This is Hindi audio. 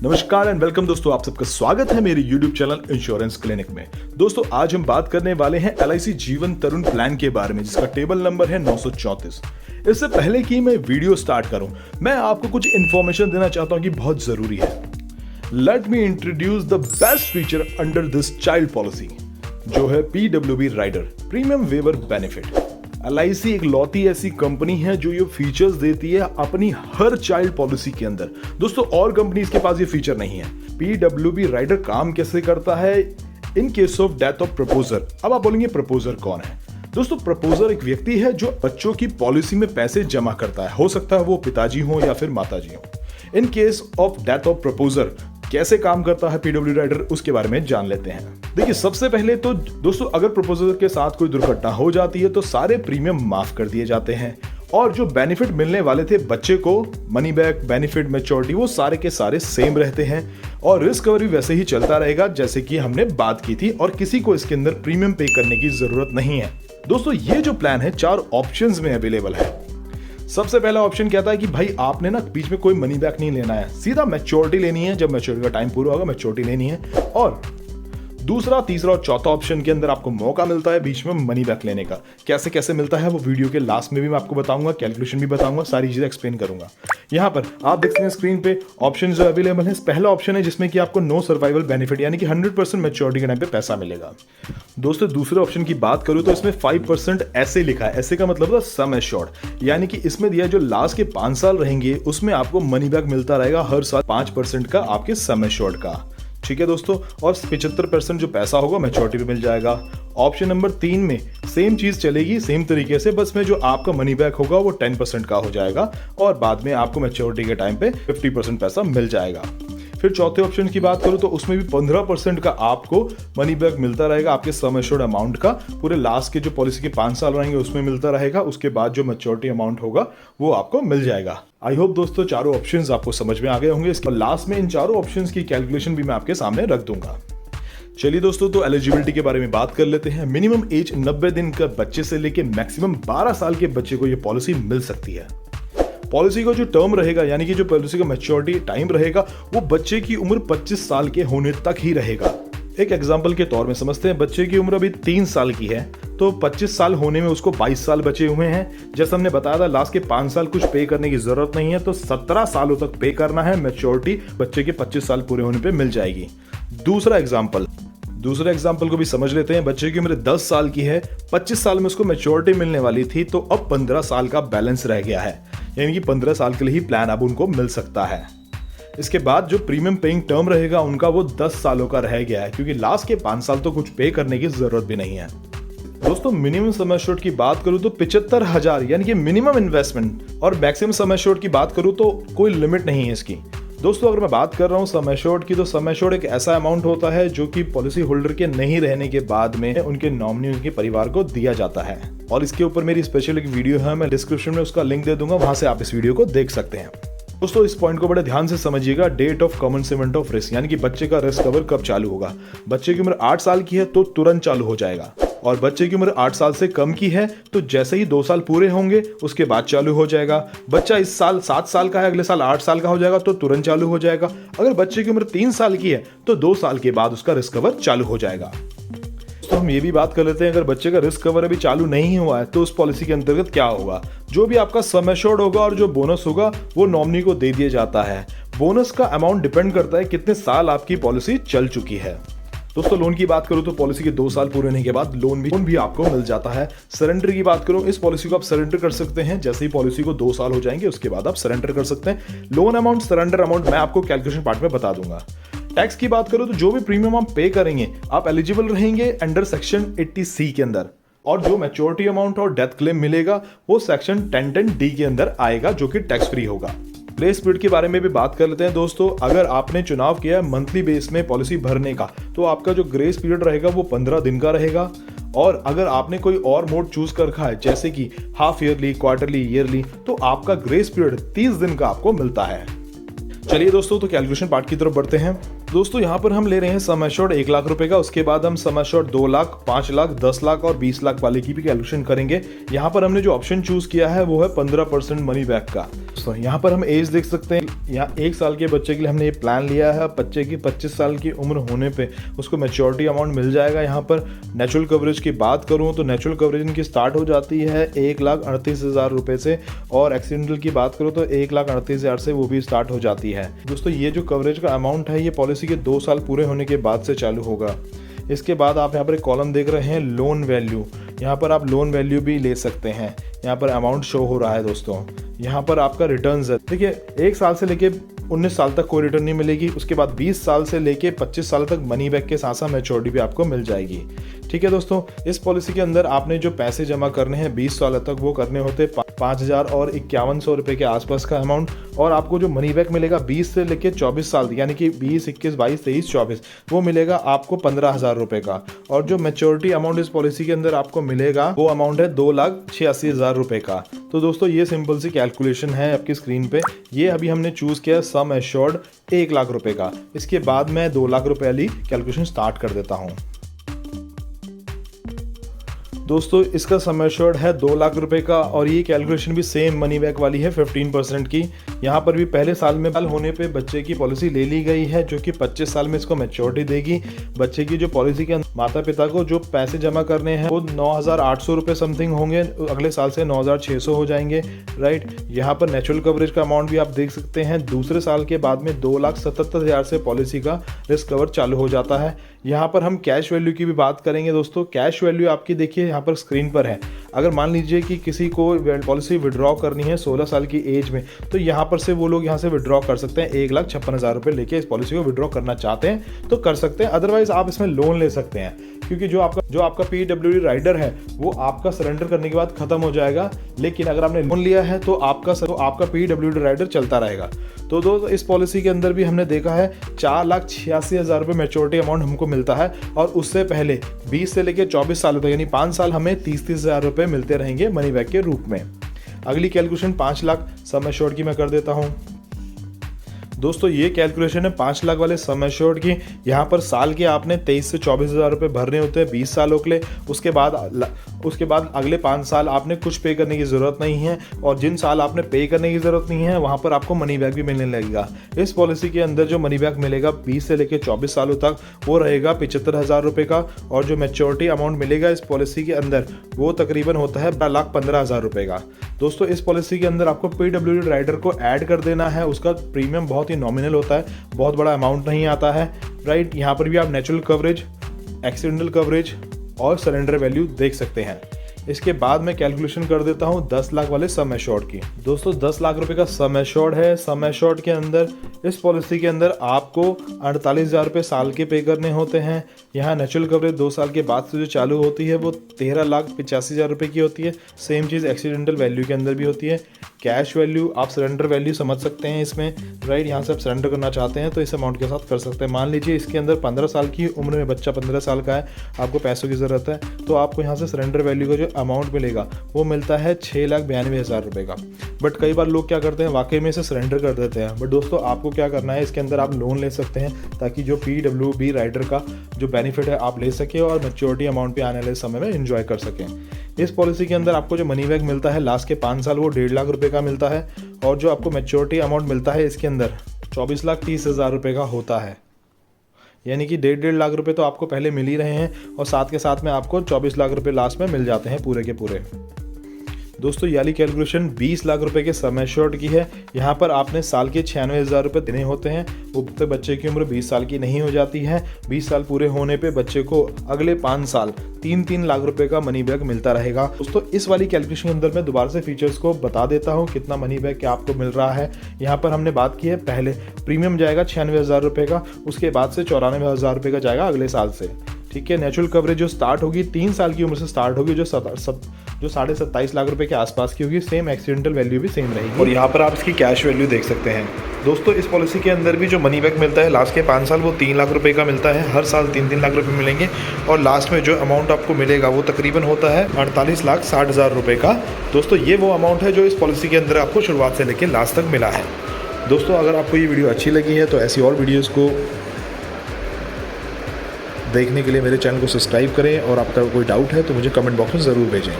नमस्कार एंड वेलकम दोस्तों, आप सबका स्वागत है मेरे YouTube चैनल इंश्योरेंस क्लिनिक में। दोस्तों आज हम बात करने वाले हैं LIC जीवन तरुण प्लान के बारे में, जिसका टेबल नंबर है 934। इससे पहले कि मैं वीडियो स्टार्ट करूं, मैं आपको कुछ इन्फॉर्मेशन देना चाहता हूं कि बहुत जरूरी है। Let me introduce the best feature under this child policy, जो है PWB rider, premium waiver benefit. LIC एक लौती ऐसी कंपनी है जो ये फीचर्स देती है अपनी हर चाइल्ड पॉलिसी के अंदर। दोस्तों और कंपनीज के पास ये फीचर नहीं है। PWB राइडर काम कैसे करता है? In case of death of proposer. अब आप बोलेंगे प्रपोजर कौन है? दोस्तों प्रपोजर एक व्यक्ति है जो बच्चों की पॉलिसी में पैसे जमा करता है। हो सकता है वो पिताजी हो या फिर माताजी हो। In case of death of proposer कैसे काम करता है PWB राइडर, उसके बारे में जान लेते हैं। देखिए सबसे पहले तो दोस्तों अगर प्रपोजर के साथ कोई दुर्घटना हो जाती है तो सारे प्रीमियम माफ कर दिए जाते हैं और जो बेनिफिट मिलने वाले थे बच्चे को, मनी बैक, बेनिफिट, मैच्योरिटी, वो सारे के सारे सेम रहते हैं और रिस्क कवर भी वैसे ही चलता रहेगा जैसे कि हमने बात की थी और किसी को इसके अंदर प्रीमियम पे करने की जरूरत नहीं है। दोस्तों ये जो प्लान है 4 ऑप्शंस में अवेलेबल है। सबसे पहला ऑप्शन कहता है कि भाई आपने ना बीच में कोई मनी बैक नहीं लेना है, सीधा मैच्योरिटी लेनी है। जब मैच्योरिटी का टाइम पूरा होगा मैच्योरिटी लेनी है। और दूसरा, तीसरा और चौथा ऑप्शन के अंदर आपको मौका मिलता है बीच में मनी बैक लेने का। कैसे कैसे मिलता है वो वीडियो के लास्ट में भी मैं आपको बताऊंगा, कैलकुलेशन भी बताऊंगा, सारी चीजें एक्सप्लेन करूंगा। यहाँ पर आप देखते हैं स्क्रीन पे ऑप्शन जो अवेलेबल है। पहला ऑप्शन है जिसमें कि आपको नो सर्वाइवल बेनिफिट, यानी कि 100% मैच्योरिटी के टाइम पे पैसा मिलेगा। दोस्तों दूसरे ऑप्शन की बात करूं तो इसमें 5% ऐसे लिखा है। ऐसे का मतलब है सम एश्योर्ड, यानी कि इसमें दिया जो लास्ट के 5 साल रहेंगे उसमें आपको मनी बैक मिलता रहेगा हर साल 5% का आपके सम एश्योर्ड का। ठीक है दोस्तों, और 75% जो पैसा होगा मैच्योरिटी पे मिल जाएगा। ऑप्शन नंबर 3 में सेम चीज चलेगी, सेम तरीके से, बस में जो आपका मनी बैक होगा वो 10% का हो जाएगा और बाद में आपको मैच्योरिटी के टाइम पे 50% पैसा मिल जाएगा। फिर चौथे ऑप्शन की बात करूं तो उसमें भी 15% का आपको मनी बैक मिलता रहेगा आपके सम एश्योर्ड अमाउंट का। पूरे लास्ट के जो पॉलिसी के 5 साल रहेंगे उसमें मिलता रहेगा। उसके बाद जो मैच्योरिटी अमाउंट होगा वो आपको मिल जाएगा। आई होप दोस्तों चारों ऑप्शंस आपको समझ में आ गए होंगे। इसके लास्ट में इन चारों ऑप्शंस की कैलकुलेशन भी मैं आपके सामने रख दूंगा। चलिए दोस्तों, तो एलिजिबिलिटी के बारे में बात कर लेते हैं। मिनिमम एज 90 दिन का बच्चे से लेके मैक्सिमम 12 साल के बच्चे को यह पॉलिसी मिल सकती है। पॉलिसी का जो टर्म रहेगा, यानी कि जो पॉलिसी का मैच्योरिटी टाइम रहेगा, वो बच्चे की उम्र 25 साल के होने तक ही रहेगा। एक एग्जांपल के तौर में समझते हैं, बच्चे की उम्र अभी 3 साल की है तो 25 साल होने में उसको 22 साल बचे हुए हैं। जैसे हमने बताया था लास्ट के 5 साल कुछ पे करने की जरूरत नहीं है, तो 17 सालों तक पे करना है। मैच्योरिटी बच्चे के 25 साल पूरे होने पे मिल जाएगी। दूसरे एग्जाम्पल को भी समझ लेते हैं। बच्चे की उम्र 10 साल की है, 25 साल में उसको मैच्योरिटी मिलने वाली थी, तो अब 15 साल का बैलेंस रह गया है, यानी कि 15 साल के लिए ही प्लान अब उनको मिल सकता है। इसके बाद जो प्रीमियम पेइंग टर्म रहेगा उनका वो 10 सालों का रह गया है, क्योंकि लास्ट के 5 साल तो कुछ पे करने की जरूरत भी नहीं है। दोस्तों मिनिमम सम एश्योर्ड की बात करूं तो 75,000 यानी कि मिनिमम इन्वेस्टमेंट, और मैक्सिमम सम एश्योर्ड की बात करूं तो कोई लिमिट नहीं है इसकी। दोस्तों अगर मैं बात कर रहा हूं सम एश्योर्ड की, तो सम एश्योर्ड एक ऐसा अमाउंट होता है जो कि पॉलिसी होल्डर के नहीं रहने के बाद में उनके नॉमिनी, उनके परिवार को दिया जाता है। और इसके ऊपर मेरी स्पेशल एक वीडियो है, मैं डिस्क्रिप्शन में उसका लिंक दे दूंगा, वहां से आप इस वीडियो को देख सकते हैं। दोस्तों इस पॉइंट को बड़े ध्यान से समझिएगा। Date of commencement of risk, यानी कि बच्चे का रिस्क कवर कब चालू होगा। बच्चे की उम्र 8 साल की है तो तुरंत चालू हो जाएगा, और बच्चे की उम्र 8 साल से कम की है तो जैसे ही 2 साल पूरे होंगे उसके बाद चालू हो जाएगा। बच्चा इस साल 7 साल का है, अगले साल 8 साल का हो जाएगा तो तुरंत चालू हो जाएगा। अगर बच्चे की उम्र 3 साल की है तो 2 साल के बाद उसका रिस्क कवर चालू हो जाएगा। तो हम ये भी बात कर लेते हैं, अगर बच्चे का रिस्क कवर अभी चालू नहीं हुआ है तो उस पॉलिसी के अंतर्गत क्या होगा। जो भी आपका सम एश्योर्ड होगा और जो बोनस होगा वो नॉमिनी को दे दिया जाता है। बोनस का अमाउंट डिपेंड करता है कितने साल आपकी पॉलिसी चल चुकी है। दोस्तों लोन की बात करूं तो पॉलिसी के 2 साल पूरे होने के बाद लोन भी आपको मिल जाता है। सरेंडर की बात करूं, इस पॉलिसी को आप सरेंडर कर सकते हैं जैसे ही पॉलिसी को 2 साल हो जाएंगे उसके बाद आप सरेंडर कर सकते हैं। लोन अमाउंट, सरेंडर अमाउंट मैं आपको कैलकुलेशन पार्ट में बता दूंगा। टैक्स की बात करूं तो जो भी प्रीमियम आप पे करेंगे आप एलिजिबल रहेंगे अंडर सेक्शन 80C के अंदर, और जो मैच्योरिटी अमाउंट और डेथ क्लेम मिलेगा वो सेक्शन 1010D के अंदर आएगा, जो कि टैक्स फ्री होगा। ग्रेस पीरियड के बारे में भी बात कर लेते हैं। दोस्तों अगर आपने चुनाव किया है मंथली बेस में पॉलिसी भरने का, तो आपका जो ग्रेस पीरियड रहेगा वो 15 दिन का रहेगा। और अगर आपने कोई और मोड चूज कर रखा है जैसे कि हाफ ईयरली, क्वार्टरली, ईयरली, तो आपका ग्रेस पीरियड 30 दिन का आपको मिलता है। चलिए दोस्तों, तो कैलकुलेशन पार्ट की तरफ बढ़ते हैं। दोस्तों यहाँ पर हम ले रहे हैं सम एश्योर्ड 1 लाख रुपए का, उसके बाद हम सम एश्योर्ड 2 लाख, 5 लाख, 10 लाख और 20 लाख वाले की भी कैलकुलेशन करेंगे। यहाँ पर हमने जो ऑप्शन चूज किया है वो है 15% मनी बैक का। तो यहाँ पर हम एज देख सकते हैं, यहाँ 1 साल के बच्चे के लिए हमने ये प्लान लिया है। बच्चे की 25 साल की उम्र होने पे उसको मैच्योरिटी अमाउंट मिल जाएगा। यहाँ पर नेचुरल कवरेज की बात करूँ तो नेचुरल कवरेज इनकी स्टार्ट हो जाती है 1,38,000 रुपये से, और एक्सीडेंटल की बात करूँ तो 1,38,000 से वो भी स्टार्ट हो जाती है। दोस्तों ये जो कवरेज का अमाउंट है ये पॉलिसी के 2 साल पूरे होने के बाद से चालू होगा। इसके बाद आप यहाँ पर एक कॉलम देख रहे हैं लोन वैल्यू, यहाँ पर आप लोन वैल्यू भी ले सकते हैं। यहाँ पर अमाउंट शो हो रहा है दोस्तों। यहाँ पर आपका रिटर्न्स है, देखिए 1 साल से लेके 19 साल तक कोई रिटर्न नहीं मिलेगी। उसके बाद 20 साल से लेके 25 साल तक मनी बैक के साथ साथ मैच्योरिटी भी आपको मिल जाएगी। ठीक है दोस्तों, इस पॉलिसी के अंदर आपने जो पैसे जमा करने हैं 20 साल तक वो करने होते 5,000 और 5100 रुपये के आसपास का अमाउंट, और आपको जो मनी बैक मिलेगा 20 से लेके 24 साल यानी कि 20, 21, 22, 23, 24 वो मिलेगा आपको 15,000 रुपये का। और जो मैच्योरिटी अमाउंट इस पॉलिसी के अंदर आपको मिलेगा वो अमाउंट है 2,86,000 रुपये का। तो दोस्तों ये सिंपल सी कैलकुलेशन है आपकी स्क्रीन पे। ये अभी हमने चूज किया सम एश्योर्ड 1 लाख रुपए का। इसके बाद मैं 2 लाख रुपए वाली कैलकुलेशन स्टार्ट कर देता हूँ। दोस्तों इसका सम एश्योर्ड है 2 लाख रुपए का, और ये कैलकुलेशन भी सेम मनी बैक वाली है 15% की। यहाँ पर भी पहले साल में होने पे बच्चे की पॉलिसी ले ली गई है जो कि 25 साल में इसको मैच्योरिटी देगी। बच्चे की जो पॉलिसी के माता पिता को जो पैसे जमा करने हैं वो 9,800 रुपये समथिंग होंगे, अगले साल से 9,600 हो जाएंगे। राइट, यहाँ पर नेचुरल कवरेज का अमाउंट भी आप देख सकते हैं। दूसरे साल के बाद में 2,77,000 से पॉलिसी का रिस्क कवर चालू हो जाता है। यहाँ पर हम कैश वैल्यू की भी बात करेंगे दोस्तों। कैश वैल्यू आपकी देखिए यहाँ पर स्क्रीन पर है। अगर मान लीजिए कि किसी को पॉलिसी विड्रॉ करनी है 16 साल की एज में, तो यहाँ पर से वो लोग यहाँ से विड्रॉ कर सकते हैं। 1,56,000 रुपये लेके इस पॉलिसी को विड्रॉ करना चाहते हैं तो कर सकते हैं। अदरवाइज आप इसमें लोन ले सकते हैं, क्योंकि जो आपका PWD राइडर है वो आपका सरेंडर करने के बाद खत्म हो जाएगा। लेकिन अगर आपने लोन लिया है तो आपका PWD राइडर चलता रहेगा। तो दोस्तों इस पॉलिसी के अंदर भी हमने देखा है 4,86,000 रुपये मैच्योरिटी अमाउंट हमको मिलता है, और उससे पहले 20 से लेकर 24 साल तक यानी 5 साल हमें 30,000 रुपये मिलते रहेंगे मनी बैक के रूप में। अगली कैलकुलेशन 5 लाख सम एश्योर्ड की मैं कर देता हूँ। दोस्तों ये कैलकुलेशन है 5 लाख वाले सम एश्योर्ड की। यहाँ पर साल के आपने 23 से 24,000 रुपये भरने होते हैं 20 सालों के लिए। उसके बाद अगले 5 साल आपने कुछ पे करने की ज़रूरत नहीं है, और जिन साल आपने पे करने की ज़रूरत नहीं है वहाँ पर आपको मनी बैक भी मिलने लगेगा। इस पॉलिसी के अंदर जो मनी बैक मिलेगा 20 से लेकर 24 सालों तक वो रहेगा 75,000 रुपये का, और जो मैच्योरिटी अमाउंट मिलेगा इस पॉलिसी के अंदर वो तकरीबन होता है 2,15,000 रुपये का। दोस्तों इस पॉलिसी के अंदर आपको PWD राइडर को ऐड कर देना है। उसका प्रीमियम बहुत ही नॉमिनल होता है, बहुत बड़ा अमाउंट नहीं आता है। राइट, यहाँ पर भी आप नेचुरल कवरेज, एक्सीडेंटल कवरेज और सरेंडर वैल्यू देख सकते हैं। इसके बाद मैं कैलकुलेशन कर देता हूँ 10 लाख वाले सम एश्योर्ड की। दोस्तों 10 लाख रुपए का सम एश्योर्ड है। सम एश्योर्ड के अंदर इस पॉलिसी के अंदर आपको 48,000 रुपये साल के पे करने होते हैं। यहाँ नेचुरल कवरेज 2 साल के बाद से जो चालू होती है वो 13,85,000 रुपये की होती है। सेम चीज़ एक्सीडेंटल वैल्यू के अंदर भी होती है। कैश वैल्यू आप सरेंडर वैल्यू समझ सकते हैं इसमें। राइट, यहाँ से आप सरेंडर करना चाहते हैं तो इस अमाउंट के साथ कर सकते हैं। मान लीजिए इसके अंदर 15 साल की उम्र में बच्चा 15 साल का है, आपको पैसों की ज़रूरत है, तो आपको यहाँ से सरेंडर वैल्यू का जो अमाउंट मिलेगा वो मिलता है 6,92,000 रुपये का। बट कई बार लोग क्या करते हैं, वाकई में इसे सरेंडर कर देते हैं। बट दोस्तों आपको क्या करना है, इसके अंदर आप लोन ले सकते हैं ताकि जो PWD राइडर का जो बेनिफिट है आप ले सकें और मैच्योरिटी अमाउंट पे आने वाले समय में एंजॉय कर सकें। इस पॉलिसी के अंदर आपको जो मनी बैक मिलता है लास्ट के 5 साल वो 1.5 लाख रुपये का मिलता है, और जो आपको मैच्योरिटी अमाउंट मिलता है इसके अंदर 24,30,000 रुपये का होता है। यानी कि 1.5 लाख रुपए तो आपको पहले मिल ही रहे हैं, और साथ के साथ में आपको 24 लाख रुपए लास्ट में मिल जाते हैं पूरे के पूरे। दोस्तों ये वाली कैलकुलेशन 20 लाख रुपए के सम एश्योर्ड की है। यहाँ पर आपने साल के 96,000 रुपये देने होते हैं। वो बच्चे की उम्र 20 साल की नहीं हो जाती है। 20 साल पूरे होने पे बच्चे को अगले 5 साल 3-3 लाख रुपए का मनी बैक मिलता रहेगा। दोस्तों इस वाली कैलकुलेशन के अंदर मैं दोबारा से फीचर्स को बता देता हूँ कितना मनी बैक आपको मिल रहा है। यहाँ पर हमने बात की है, पहले प्रीमियम जाएगा 96,000 रुपये का, उसके बाद से 94,000 रुपये का जाएगा अगले साल से। ठीक है, नेचुरल कवरेज जो स्टार्ट होगी 3 साल की उम्र से स्टार्ट होगी, जो 27.5 लाख रुपए के आसपास की होगी। सेम एक्सीडेंटल वैल्यू भी सेम रहेगी, और यहाँ पर आप इसकी कैश वैल्यू देख सकते हैं। दोस्तों इस पॉलिसी के अंदर भी जो मनी बैक मिलता है लास्ट के 5 साल वो 3 लाख रुपए का मिलता है। हर साल 3-3 लाख रुपए मिलेंगे, और लास्ट में जो अमाउंट आपको मिलेगा वो तकरीबन होता है 48,60,000 रुपये का। दोस्तों ये वो अमाउंट है जो इस पॉलिसी के अंदर आपको शुरुआत से लेकर लास्ट तक मिला है। दोस्तों अगर आपको ये वीडियो अच्छी लगी है तो ऐसी और वीडियोज़ को देखने के लिए मेरे चैनल को सब्सक्राइब करें और आपका कोई डाउट है तो मुझे कमेंट बॉक्स में ज़रूर भेजें।